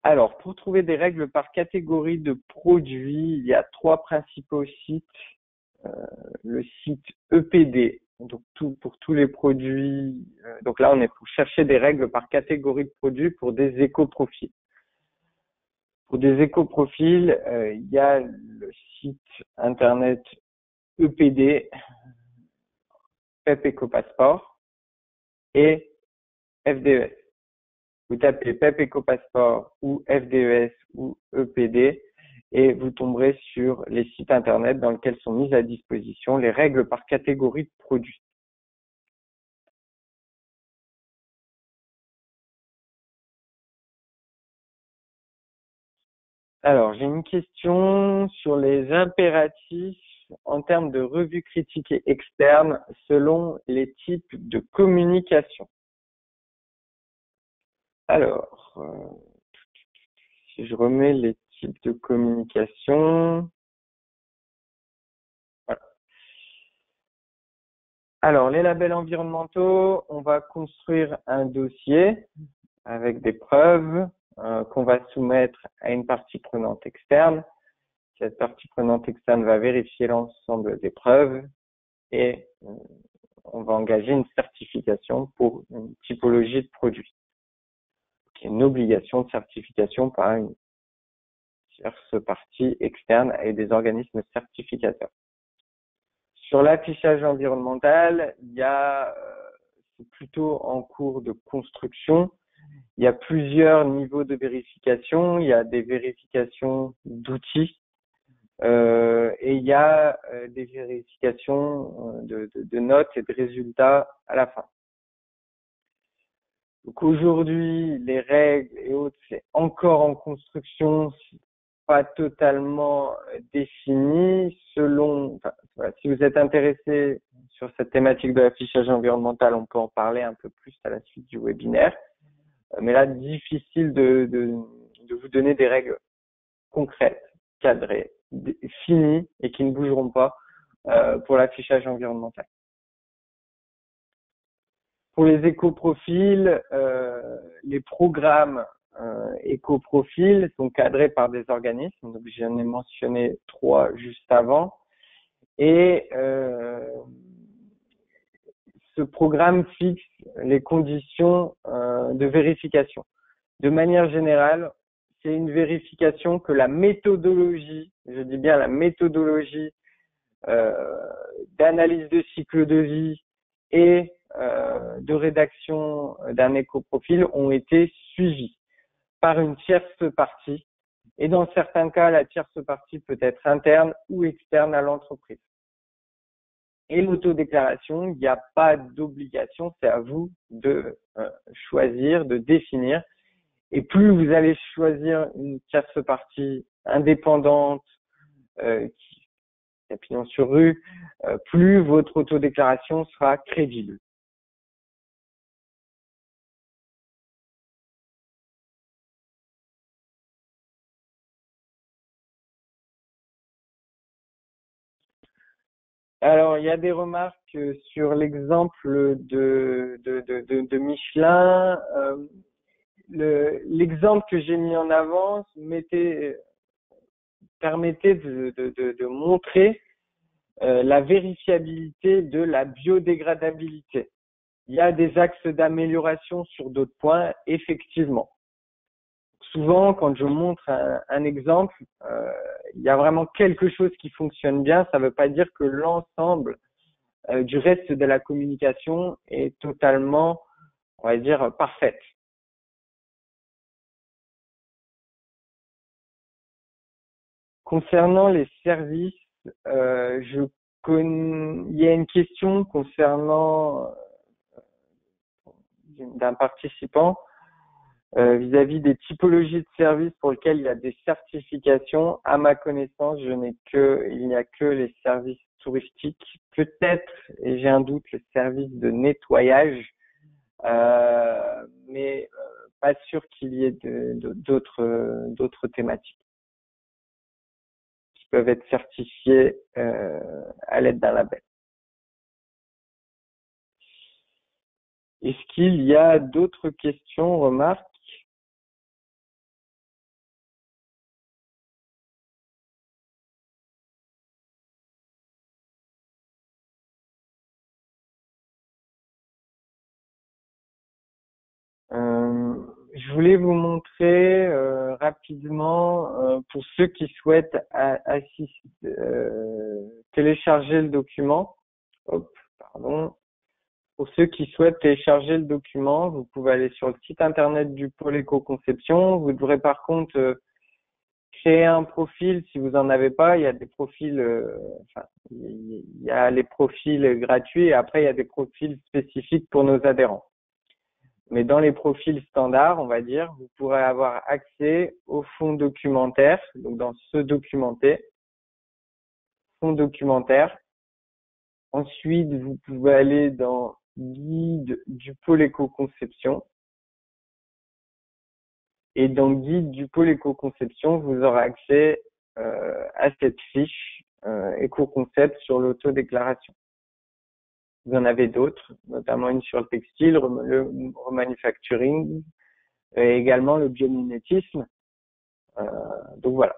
Alors, pour trouver des règles par catégorie de produits, il y a 3 principaux sites. Le site EPD, donc pour tous les produits. Donc là, on est pour chercher des règles par catégorie de produits pour des éco-profils. Pour des éco-profils, il y a le site internet EPD, PEP Éco-Passeport et FDES. Vous tapez PEP Éco-Passeport ou FDES ou EPD et vous tomberez sur les sites internet dans lesquels sont mises à disposition les règles par catégorie de produits. Alors, j'ai une question sur les impératifs en termes de revue critique et externe selon les types de communication. Alors, si je remets les types de communication. Voilà. Alors, les labels environnementaux, on va construire un dossier avec des preuves qu'on va soumettre à une partie prenante externe. Cette partie prenante externe va vérifier l'ensemble des preuves et on va engager une certification pour une typologie de produit. Donc, une obligation de certification par une tierce partie externe et des organismes certificateurs. Sur l'affichage environnemental, c'est plutôt en cours de construction. Il y a plusieurs niveaux de vérification. Il y a des vérifications d'outils et il y a des vérifications de notes et de résultats à la fin. Donc aujourd'hui, les règles et autres, c'est encore en construction, pas totalement défini. Voilà, si vous êtes intéressé sur cette thématique de l'affichage environnemental, on peut en parler un peu plus à la suite du webinaire. Mais là, difficile de vous donner des règles concrètes, cadrées, finies et qui ne bougeront pas pour l'affichage environnemental. Pour les éco-profils, les programmes éco-profils sont cadrés par des organismes. Donc, j'en ai mentionné 3 juste avant. Et ce programme fixe les conditions de vérification. De manière générale, c'est une vérification que la méthodologie, je dis bien la méthodologie d'analyse de cycle de vie et de rédaction d'un éco-profil ont été suivis par une tierce partie. Et dans certains cas, la tierce partie peut être interne ou externe à l'entreprise. Et l'autodéclaration, il n'y a pas d'obligation, c'est à vous de choisir, de définir. Et plus vous allez choisir une tierce partie indépendante qui a pignon sur rue, plus votre autodéclaration sera crédible. Alors, il y a des remarques sur l'exemple de Michelin. L'exemple que j'ai mis en avant permettait de montrer la vérifiabilité de la biodégradabilité. Il y a des axes d'amélioration sur d'autres points, effectivement. Souvent, quand je montre un exemple, il y a vraiment quelque chose qui fonctionne bien. Ça ne veut pas dire que l'ensemble du reste de la communication est totalement, on va dire, parfaite. Concernant les services, il y a une question concernant d'un participant vis-à-vis des typologies de services pour lesquels il y a des certifications. À ma connaissance, il n'y a que les services touristiques, peut-être, et j'ai un doute, les services de nettoyage, mais pas sûr qu'il y ait d'autres thématiques qui peuvent être certifiées à l'aide d'un label. Est-ce qu'il y a d'autres questions, remarques? Je voulais vous montrer rapidement, pour ceux qui souhaitent télécharger le document. Pour ceux qui souhaitent télécharger le document, vous pouvez aller sur le site internet du pôle éco-conception. Vous devrez par contre créer un profil si vous en avez pas. Il y a des profils, il y a les profils gratuits et après il y a des profils spécifiques pour nos adhérents. Mais dans les profils standards, on va dire, vous pourrez avoir accès au fonds documentaire. Donc, dans ce documenter, fonds documentaire. Ensuite, vous pouvez aller dans guide du pôle éco-conception. Et dans guide du pôle éco-conception, vous aurez accès à cette fiche éco-concept sur l'autodéclaration. Vous en avez d'autres, notamment une sur le textile, le remanufacturing, et également le biomimétisme. Donc voilà.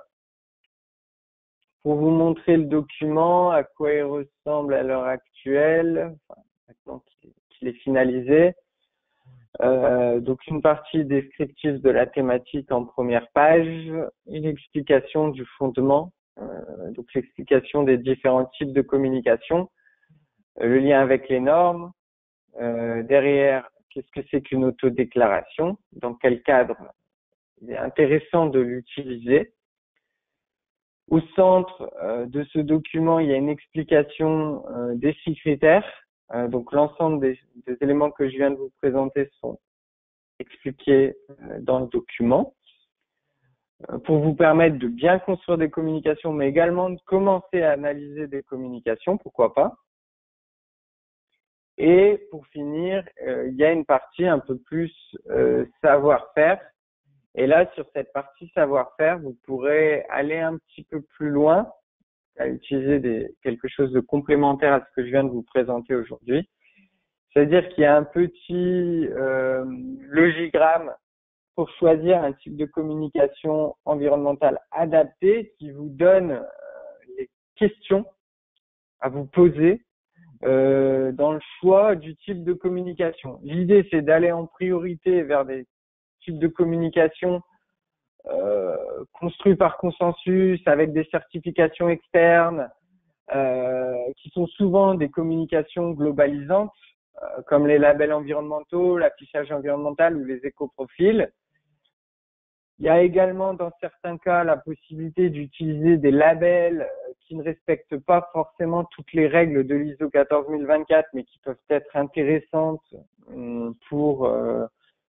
Pour vous montrer le document, à quoi il ressemble à l'heure actuelle, maintenant qu'il est finalisé. Donc une partie descriptive de la thématique en première page, une explication du fondement, donc l'explication des différents types de communication, le lien avec les normes, derrière, qu'est-ce que c'est qu'une autodéclaration, dans quel cadre il est intéressant de l'utiliser. Au centre de ce document, il y a une explication des 6 critères. Donc l'ensemble des éléments que je viens de vous présenter sont expliqués dans le document pour vous permettre de bien construire des communications, mais également de commencer à analyser des communications, pourquoi pas. Et pour finir, il y a une partie un peu plus savoir-faire. Et là, sur cette partie savoir-faire, vous pourrez aller un petit peu plus loin, à utiliser quelque chose de complémentaire à ce que je viens de vous présenter aujourd'hui. C'est-à-dire qu'il y a un petit logigramme pour choisir un type de communication environnementale adapté qui vous donne les questions à vous poser dans le choix du type de communication. L'idée, c'est d'aller en priorité vers des types de communication construits par consensus, avec des certifications externes, qui sont souvent des communications globalisantes, comme les labels environnementaux, l'affichage environnemental ou les éco-profils. Il y a également, dans certains cas, la possibilité d'utiliser des labels qui ne respectent pas forcément toutes les règles de l'ISO 14024, mais qui peuvent être intéressantes pour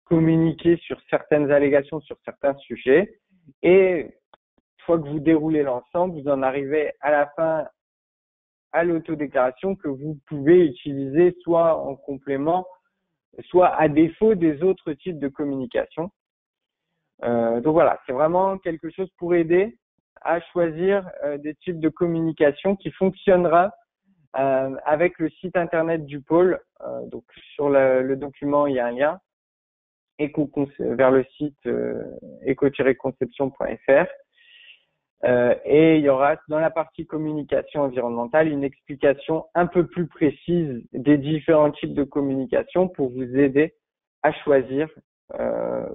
communiquer sur certaines allégations, sur certains sujets. Et une fois que vous déroulez l'ensemble, vous en arrivez à la fin à l'autodéclaration que vous pouvez utiliser soit en complément, soit à défaut des autres types de communication. Donc voilà, c'est vraiment quelque chose pour aider à choisir des types de communication qui fonctionnera avec le site internet du pôle. Donc sur le document, il y a un lien vers le site éco-conception.fr. Et il y aura dans la partie communication environnementale une explication un peu plus précise des différents types de communication pour vous aider à choisir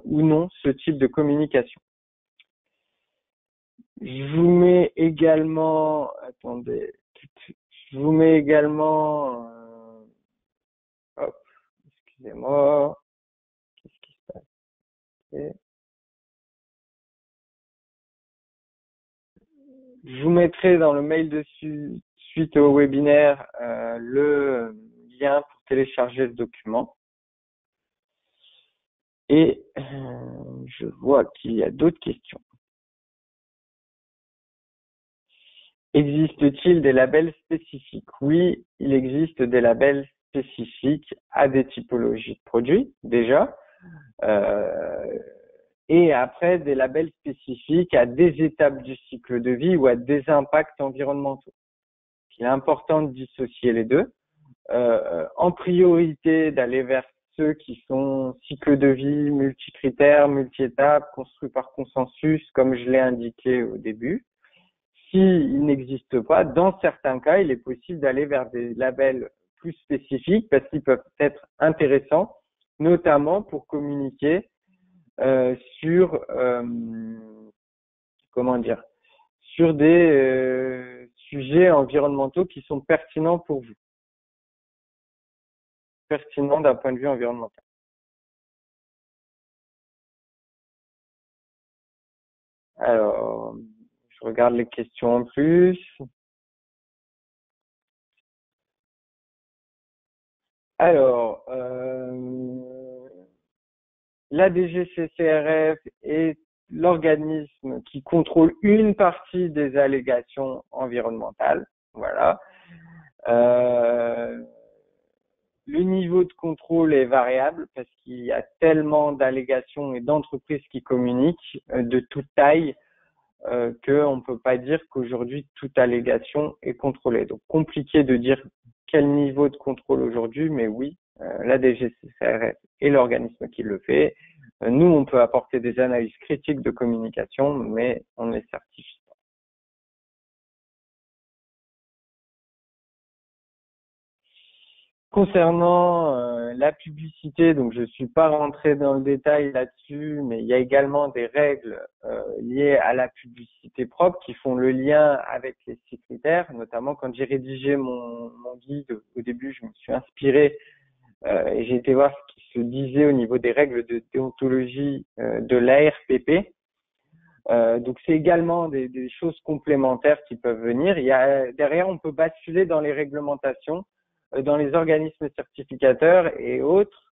ou non ce type de communication. Je vous mets également, attendez, Je vous mets également, hop, excusez-moi, qu'est-ce qui se passe? Je vous mettrai dans le mail suite au webinaire le lien pour télécharger le document. Et je vois qu'il y a d'autres questions. Existe-t-il des labels spécifiques? Oui, il existe des labels spécifiques à des typologies de produits, déjà. Et après, des labels spécifiques à des étapes du cycle de vie ou à des impacts environnementaux. Il est important de dissocier les deux. En priorité, d'aller vers ceux qui sont cycle de vie, multicritères, multi-étapes, construits par consensus, comme je l'ai indiqué au début. S'il n'existe pas, dans certains cas, il est possible d'aller vers des labels plus spécifiques parce qu'ils peuvent être intéressants, notamment pour communiquer sur sur des sujets environnementaux qui sont pertinents pour vous, pertinents d'un point de vue environnemental. Alors, je regarde les questions en plus. Alors, la DGCCRF est l'organisme qui contrôle une partie des allégations environnementales. Voilà. Le niveau de contrôle est variable parce qu'il y a tellement d'allégations et d'entreprises qui communiquent de toute taille qu'on ne peut pas dire qu'aujourd'hui toute allégation est contrôlée. Donc compliqué de dire quel niveau de contrôle aujourd'hui, mais oui, la DGCCRF est l'organisme qui le fait. Nous, on peut apporter des analyses critiques de communication, mais on ne les certifie pas. Concernant la publicité, donc je suis pas rentré dans le détail là-dessus, mais il y a également des règles liées à la publicité propre qui font le lien avec les 6 critères. Notamment quand j'ai rédigé mon guide, au début, je me suis inspiré et j'ai été voir ce qui se disait au niveau des règles de déontologie de l'ARPP. Donc c'est également des choses complémentaires qui peuvent venir. Derrière, on peut basculer dans les réglementations, dans les organismes certificateurs et autres.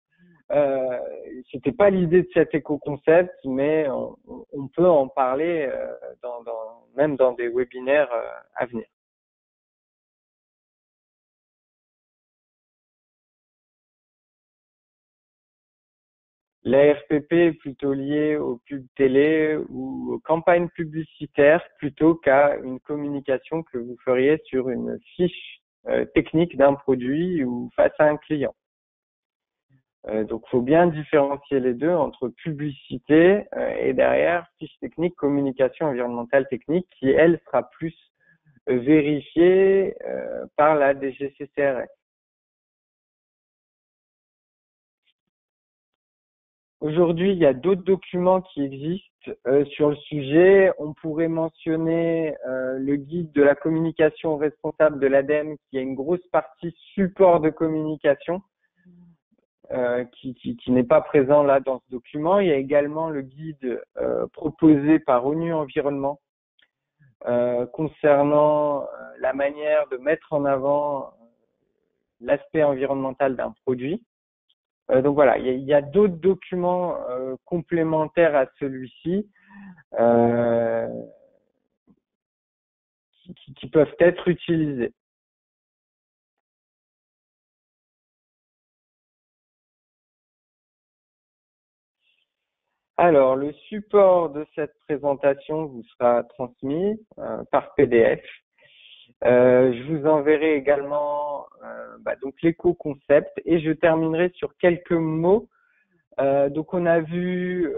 C'était pas l'idée de cet éco-concept, mais on peut en parler même dans des webinaires à venir. La RPP est plutôt liée aux pubs télé ou aux campagnes publicitaires plutôt qu'à une communication que vous feriez sur une fiche technique d'un produit ou face à un client. Donc, il faut bien différencier les deux entre publicité et derrière fiche technique, communication environnementale technique qui, elle, sera plus vérifiée par la DGCCRF. Aujourd'hui, il y a d'autres documents qui existent sur le sujet. On pourrait mentionner le guide de la communication responsable de l'ADEME, qui a une grosse partie support de communication, qui n'est pas présent là dans ce document. Il y a également le guide proposé par ONU Environnement concernant la manière de mettre en avant l'aspect environnemental d'un produit. Donc voilà, il y a d'autres documents complémentaires à celui-ci qui peuvent être utilisés. Alors, le support de cette présentation vous sera transmis par PDF. Je vous enverrai également donc l'éco-concept et je terminerai sur quelques mots. Donc, on a vu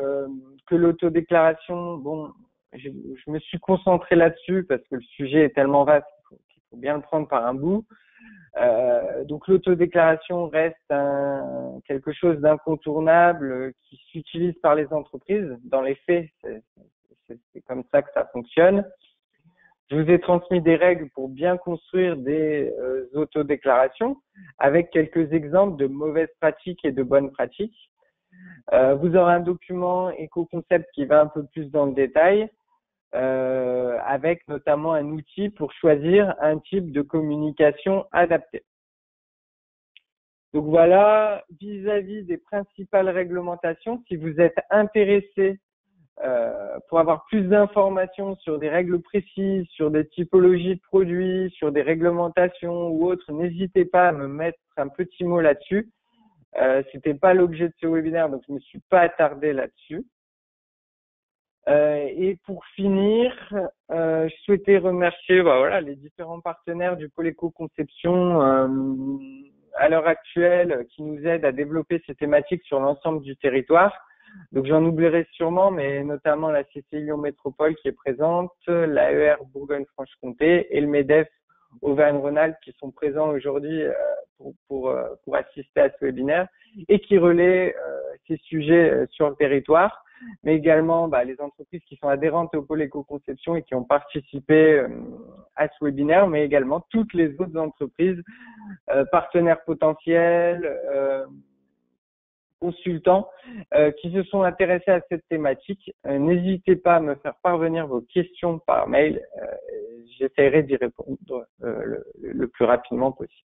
que l'autodéclaration, bon, je me suis concentré là-dessus parce que le sujet est tellement vaste qu'il faut bien le prendre par un bout. Donc l'autodéclaration reste quelque chose d'incontournable qui s'utilise par les entreprises. Dans les faits, c'est comme ça que ça fonctionne. Je vous ai transmis des règles pour bien construire des autodéclarations avec quelques exemples de mauvaises pratiques et de bonnes pratiques. Vous aurez un document éco-concept qui va un peu plus dans le détail, avec notamment un outil pour choisir un type de communication adapté. Donc voilà, vis-à-vis des principales réglementations, si vous êtes intéressé pour avoir plus d'informations sur des règles précises, sur des typologies de produits, sur des réglementations ou autres, n'hésitez pas à me mettre un petit mot là-dessus. C'était pas l'objet de ce webinaire, donc je me suis pas attardé là-dessus. Et pour finir, je souhaitais remercier les différents partenaires du pôle éco-conception à l'heure actuelle qui nous aident à développer ces thématiques sur l'ensemble du territoire. Donc j'en oublierai sûrement, mais notamment la CCI Lyon Métropole qui est présente, l'AER Bourgogne-Franche-Comté et le MEDEF Auvergne-Rhône-Alpes qui sont présents aujourd'hui pour assister à ce webinaire et qui relaient ces sujets sur le territoire, mais également les entreprises qui sont adhérentes au pôle éco-conception et qui ont participé à ce webinaire, mais également toutes les autres entreprises, partenaires potentiels, consultants qui se sont intéressés à cette thématique. N'hésitez pas à me faire parvenir vos questions par mail. J'essaierai d'y répondre le plus rapidement possible.